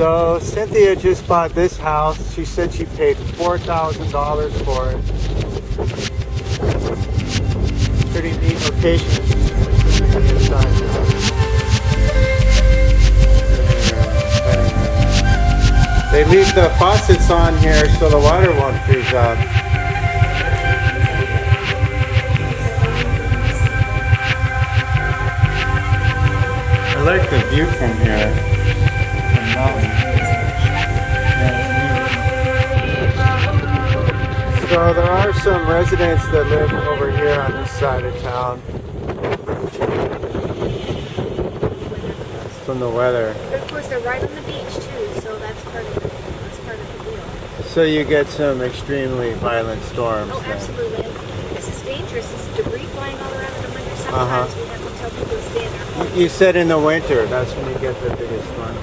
So Cynthia just bought this house. She said she paid $4,000 for it. Pretty neat location. They leave the faucets on here so the water won't freeze up. I like the view from here. The mountain. So there are some residents that live over here on this side of town. From the weather. But of course they're right on the beach too, so that's part of the deal. So you get some extremely violent storms. Oh, then. absolutely. This is dangerous. This debris flying all around in the winter. Sometimes we have to tell people to stay in their homes. You said in the winter, that's when you get the biggest storm.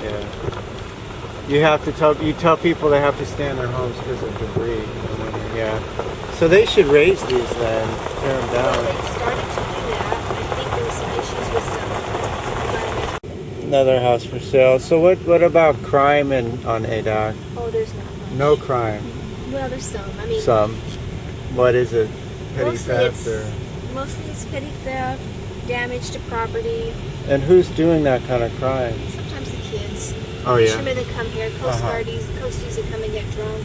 Yeah. You have to tell people they have to stay in their homes because of debris. Yeah. So they should raise these then, tear them down. Well, they started to do that. I think there was some issues with some. Another house for sale. So what about crime on Adak? Oh, there's not much. No crime. Well, there's some. I mean, Some. What is it? Petty theft or? Mostly it's petty theft, damage to property. And who's doing that kind of crime? Sometimes the kids. Oh yeah. Fishermen that come here, coasties that come and get drunk.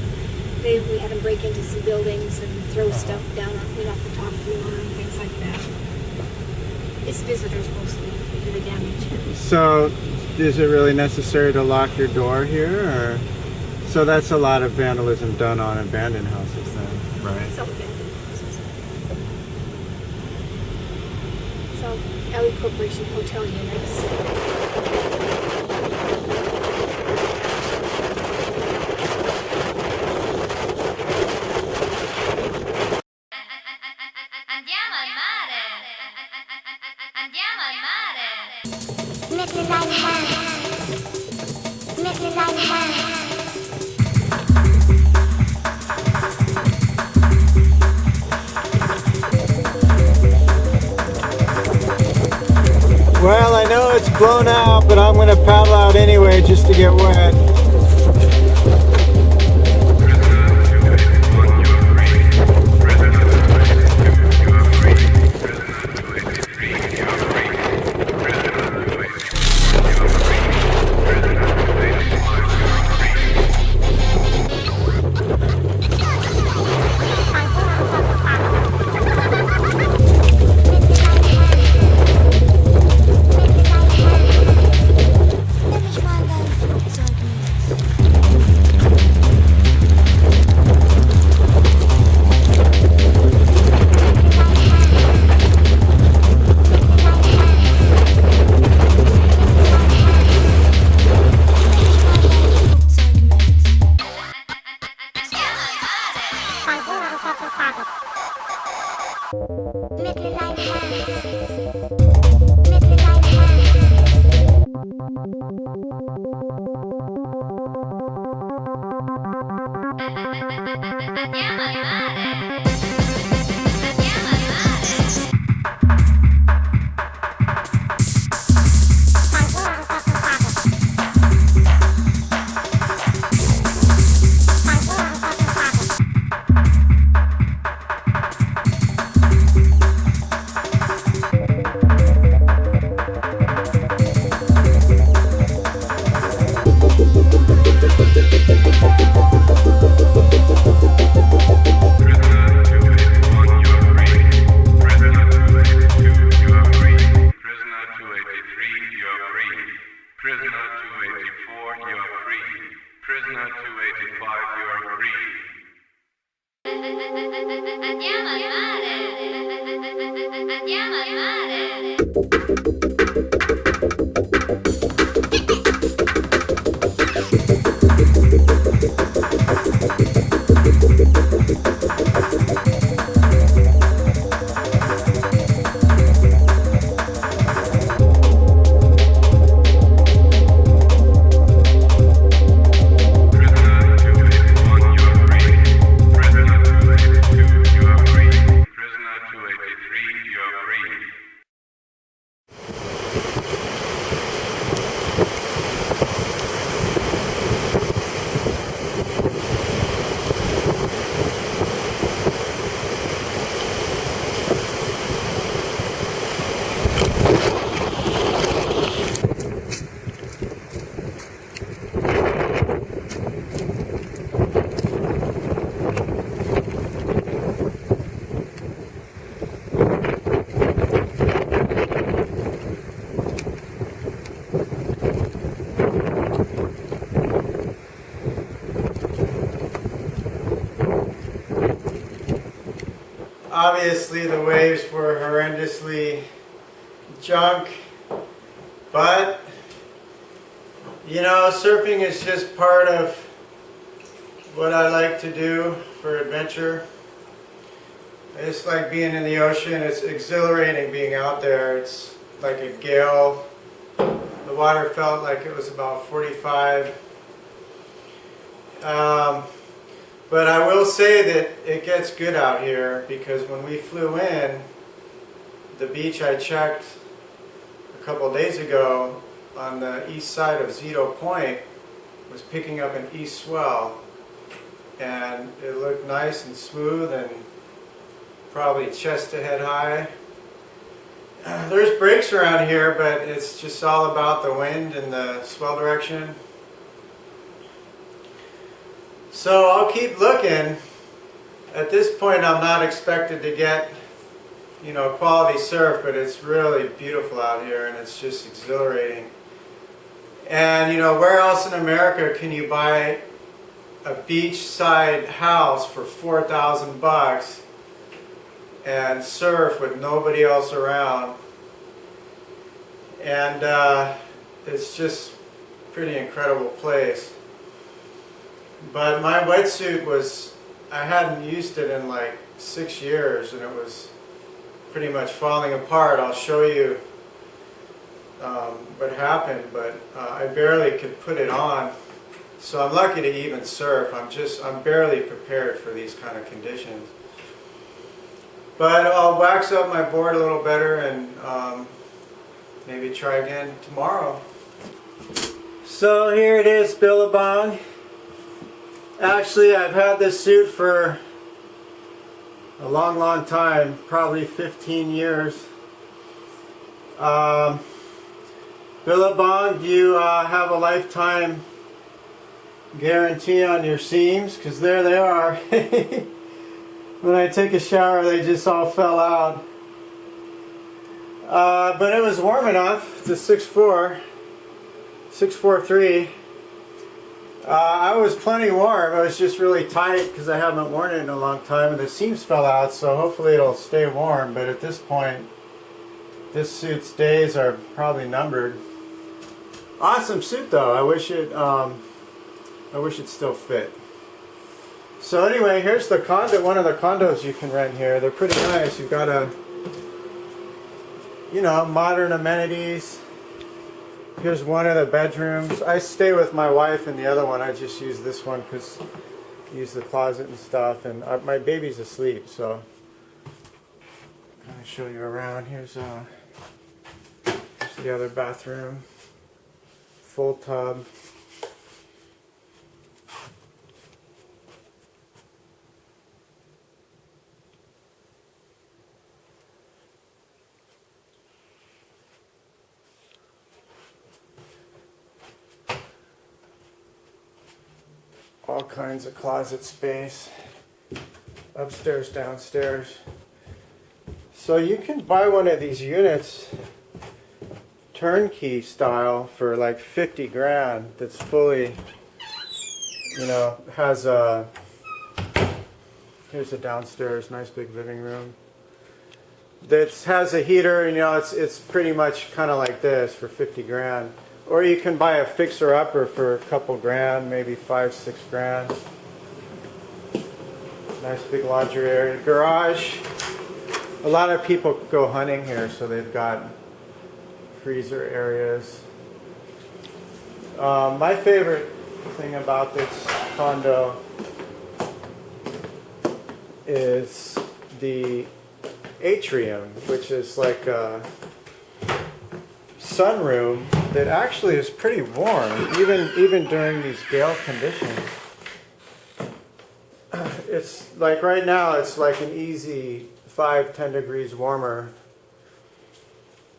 We had them break into some buildings and throw stuff down off the top floor and things like that. It's visitors mostly who do the damage. So, is it really necessary to lock your door here, or? So that's a lot of vandalism done on abandoned houses then, right? Some abandoned houses. So, Ellie Corporation hotel units. Well, I know it's blown out, but I'm going to paddle out anyway just to get wet. Obviously the waves were horrendously junk, but you know, surfing is just part of what I like to do for adventure. It's like being in the ocean. It's exhilarating being out there. It's like a gale. The water felt like it was about 45. But I will say that it gets good out here, because when we flew in, the beach I checked a couple of days ago on the east side of Zito Point was picking up an east swell, and it looked nice and smooth and probably chest to head high. There's breaks around here, but it's just all about the wind and the swell direction. So I'll keep looking. At this point I'm not expected to get, you know, quality surf, but it's really beautiful out here and it's just exhilarating. And you know, where else in America can you buy a beachside house for $4,000 and surf with nobody else around? And it's just a pretty incredible place. But my wetsuit was, I hadn't used it in like 6 years, and it was pretty much falling apart. I'll show you what happened, but I barely could put it on. So I'm lucky to even surf. I'm barely prepared for these kind of conditions. But I'll wax up my board a little better and maybe try again tomorrow. So here it is, Billabong. Actually, I've had this suit for a long time, probably 15 years. Billabong, do you have a lifetime guarantee on your seams? Because there they are. When I take a shower, they just all fell out. But it was warm enough. It's a 6'4", 6'4'3". I was plenty warm. It was just really tight because I haven't worn it in a long time, and the seams fell out, so hopefully it'll stay warm. But at this point, this suit's days are probably numbered. Awesome suit though. I wish it still fit. So anyway, here's the condo. One of the condos you can rent here. They're pretty nice. You've got modern amenities. Here's one of the bedrooms. I stay with my wife in the other one. I just use this one because I use the closet and stuff. And my baby's asleep, so I'm going to show you around. Here's the other bathroom. Full tub. All kinds of closet space, upstairs, downstairs. So you can buy one of these units turnkey style for like 50 grand. That's fully, has a, here's a downstairs, nice big living room. That has a heater, and it's pretty much kind of like this for 50 grand. Or you can buy a fixer-upper for a couple grand, maybe 5-6 grand. Nice big laundry area. Garage. A lot of people go hunting here, so they've got freezer areas. My favorite thing about this condo is the atrium, which is like a sunroom that actually is pretty warm, even during these gale conditions. It's like right now, it's like an easy 5-10 degrees warmer.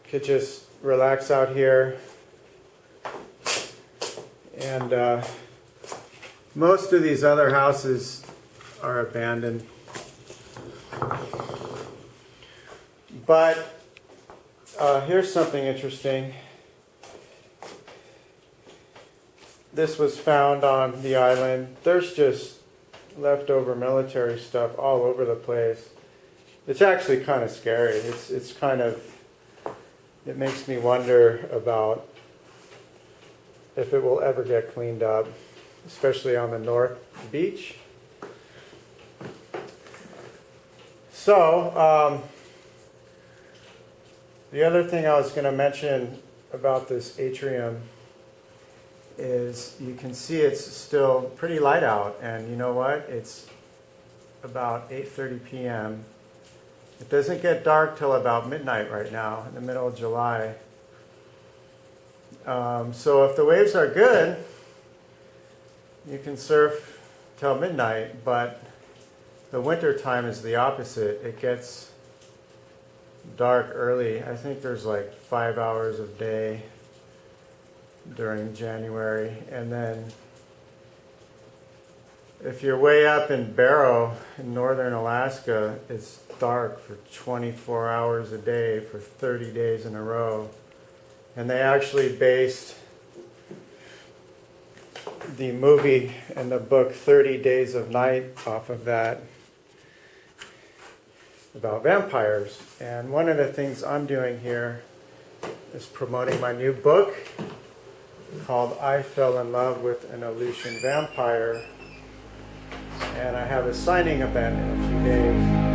Could just relax out here. And most of these other houses are abandoned. But here's something interesting. This was found on the island. There's just leftover military stuff all over the place. It's actually kind of scary. It's kind of, it makes me wonder about if it will ever get cleaned up, especially on the North Beach. So, the other thing I was going to mention about this atrium is you can see it's still pretty light out, and you know what? It's about 8:30 p.m. It doesn't get dark till about midnight right now, in the middle of July. So if the waves are good, you can surf till midnight, but the winter time is the opposite. It gets dark early. I think there's like 5 hours of day during January, and then if you're way up in Barrow in northern Alaska, it's dark for 24 hours a day for 30 days in a row. And they actually based the movie and the book 30 Days of Night off of that, about vampires. And one of the things I'm doing here is promoting my new book called I Fell in Love with an Aleutian Vampire. And I have a signing event in a few days.